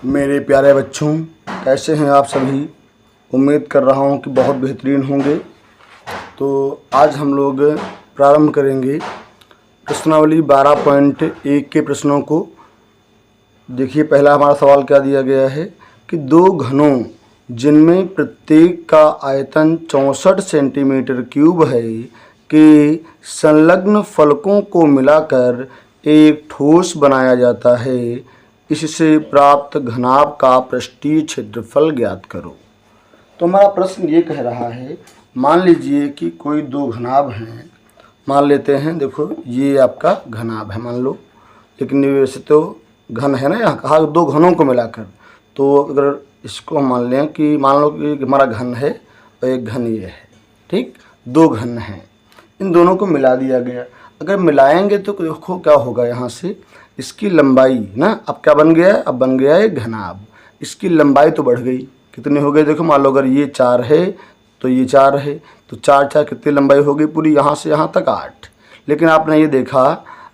मेरे प्यारे बच्चों, कैसे हैं आप सभी। उम्मीद कर रहा हूं कि बहुत बेहतरीन होंगे। तो आज हम लोग प्रारंभ करेंगे प्रश्नावली 12.1 के प्रश्नों को। देखिए, पहला हमारा सवाल क्या दिया गया है कि दो घनों जिनमें प्रत्येक का आयतन 64 सेंटीमीटर क्यूब है के संलग्न फलकों को मिलाकर एक ठोस बनाया जाता है, इससे प्राप्त घनाभ का पृष्ठीय क्षेत्रफल ज्ञात करो। तो हमारा प्रश्न ये कह रहा है, मान लीजिए कि कोई दो घनाभ हैं। मान लेते हैं, देखो ये आपका घनाभ है मान लो, लेकिन वैसे तो घन है ना, यहाँ कहा दो घनों को मिलाकर। तो अगर इसको हम मान लें कि मान लो कि हमारा घन है और एक घन ये है, ठीक, दो घन हैं, इन दोनों को मिला दिया गया। अगर मिलाएंगे तो देखो क्या होगा, यहाँ से इसकी लंबाई ना, अब क्या बन गया है, अब बन गया है घनाभ। इसकी लंबाई तो बढ़ गई, कितनी हो गई देखो, मान लो अगर ये 4 है तो ये 4 है, तो 4 4 कितनी लंबाई हो गई पूरी, यहाँ से यहाँ तक 8। लेकिन आपने ये देखा,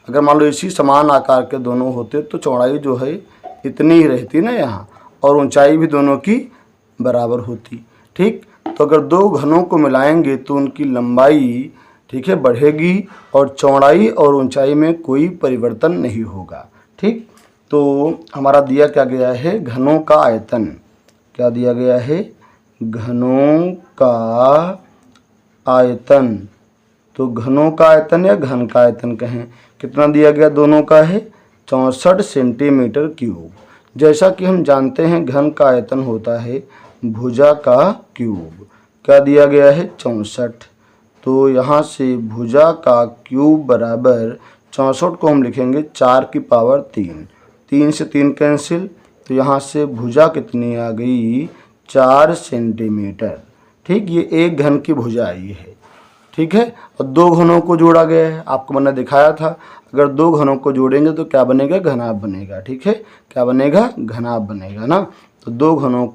अगर मान लो इसी समान आकार के दोनों होते तो चौड़ाई जो है इतनी ही रहती ना यहाँ, और ऊंचाई भी दोनों की बराबर होती, ठीक। तो अगर दो घनों को मिलाएंगे तो उनकी लंबाई, ठीक है, बढ़ेगी और चौड़ाई और ऊंचाई में कोई परिवर्तन नहीं होगा, ठीक। तो हमारा दिया क्या गया है, घनों का आयतन। क्या दिया गया है, घनों का आयतन। तो घनों का आयतन या घन का आयतन कहें, कितना दिया गया, दोनों का है 64 सेंटीमीटर क्यूब। जैसा कि हम जानते हैं घन का आयतन होता है भुजा का क्यूब। क्या दिया गया है, 64। तो यहाँ से भुजा का क्यूब बराबर 64 को हम लिखेंगे 4 की पावर 3, 3 से 3 कैंसिल, तो यहाँ से भुजा कितनी आ गई, 4 सेंटीमीटर, ठीक। ये एक घन की भुजा आई है, ठीक है। और दो घनों को जोड़ा गया है, आपको मैंने दिखाया था, अगर दो घनों को जोड़ेंगे तो क्या बनेगा, घनाभ बनेगा, ठीक है। क्या बनेगा, घनाभ बनेगा ना। तो दो घनों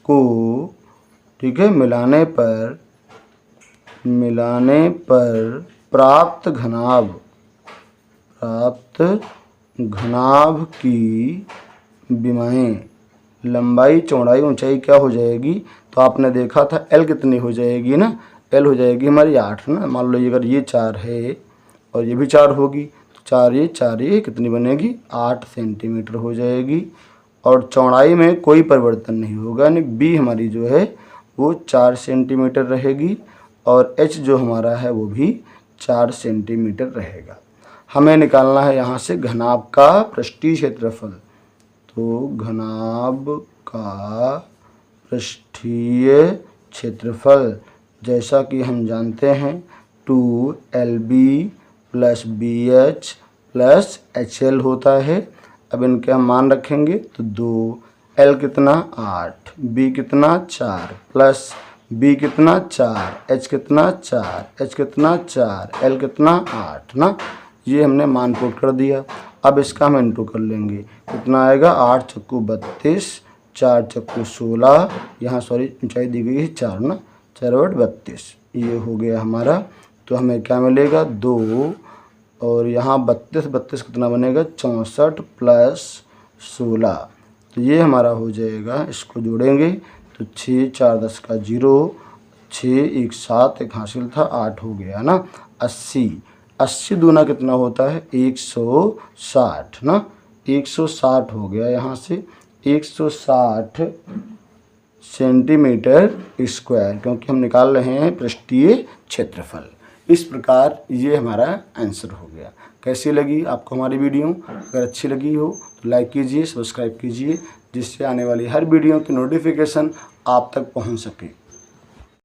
को ठीक है मिलाने पर प्राप्त घनाभ की विमाएं, लंबाई चौड़ाई ऊंचाई क्या हो जाएगी। तो आपने देखा था L कितनी हो जाएगी ना, L हो जाएगी हमारी 8 ना। मान लो अगर ये 4 है और ये भी 4 होगी, तो 4 ये कितनी बनेगी, 8 सेंटीमीटर हो जाएगी। और चौड़ाई में कोई परिवर्तन नहीं होगा, यानी B हमारी जो है वो 4 सेंटीमीटर रहेगी और H जो हमारा है वो भी 4 सेंटीमीटर रहेगा। हमें निकालना है यहाँ से घनाभ का पृष्ठीय क्षेत्रफल। तो घनाभ का पृष्ठीय क्षेत्रफल, जैसा कि हम जानते हैं 2LB + BH + HL होता है। अब इनके हम मान रखेंगे तो 2L कितना 8, B कितना 4 प्लस B कितना 4, H कितना 4, H कितना 4, L कितना 8 ना। ये हमने मान पुट कर दिया। अब इसका हम इंटू कर लेंगे, कितना आएगा, 8 चक्कू 32, 4 चक्कू 16, यहाँ सॉरी ऊंचाई दी गई है 4 ना, 4 × 32, ये हो गया हमारा। तो हमें क्या मिलेगा, 2 और यहाँ 32 कितना बनेगा, 64 + 16, तो ये हमारा हो जाएगा। इसको जोड़ेंगे तो 6 4 10 का 0, 6 1 7 एक हासिल था, 8 हो गया ना, 80 दूना कितना होता है, 160 ना, 160 हो गया यहाँ से 160 सेंटीमीटर स्क्वायर, क्योंकि हम निकाल रहे हैं पृष्ठीय क्षेत्रफल। इस प्रकार ये हमारा आंसर हो गया। कैसी लगी आपको हमारी वीडियो, अगर अच्छी लगी हो तो लाइक कीजिए, सब्सक्राइब कीजिए, जिससे आने वाली हर वीडियो की नोटिफिकेशन आप तक पहुंच सके।